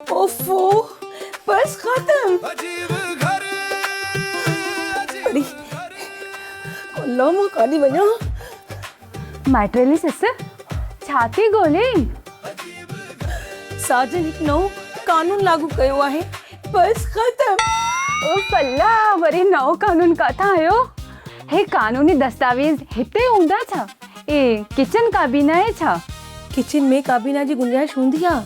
ओफो, बस खत्म। अरे अल्लाह मां कादी वञा। मैट्रेली ससु छाती ॻोल्हे? साजन हिकु नओं कानून लागू कयो आहे, बस खत्म। ओ पल्ला वरी नओ कानून काथां आयो? हे कानूनी दस्तावेज हिते हूंदा छा? ए किचन काबीना है छा? किचन में काबीना जी गुंजाइश हूंदी आ,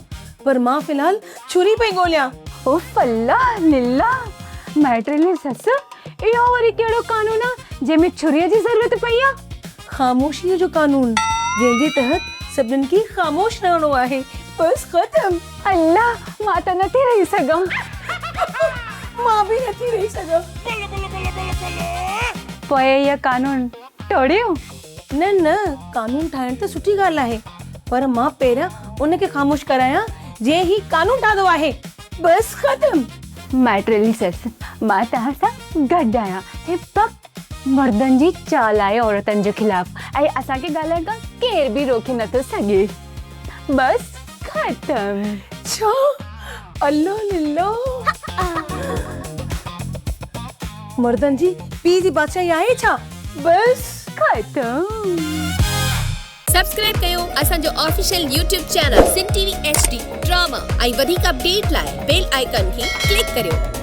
पर मां फिलहाल छुरी पई ॻोल्हियां। ओ पल्ला लीला मैट्रेली ससु इहो वरी कहिड़ो कानून आहे जंहिंमें छुरीअ जी ज़रूरत पई आहे? ख़ामोशीअ जो कानून, जंहिंजे तहत सभिनीनि खे ख़ामोश रहणो आहे, बस खत्म। अल्लाह मां त नथी रही सघां। मां बि नथी रही सघां। पोइ इहो कानून टोड़ियो? न न, कानून ठाहिण त सुठी ॻाल्हि आहे, पर मां पहिरियां उनखे ख़ामोश करायां जंहिं ही कानून ठातो आहे, बस खत्म। मैट्रेली ससु मां तव्हां सां गॾु आहियां। हे पक मर्दनि जी चाल आहे औरतनि जे ख़िलाफ़, ऐं असांखे ॻाल्हाइण खां केर बि रोके नथो सघे, बस खत्म। छा? अल्लाह लिल्लाह। मर्दनि जी पीउ जी बादशाही आहे छा? बस खत्म। सब्सक्राइब कयो असांजो official YouTube channel Sindh TV HD drama ऐं वधीक अपडेट लाइ बेल आइकन खे क्लिक करियो।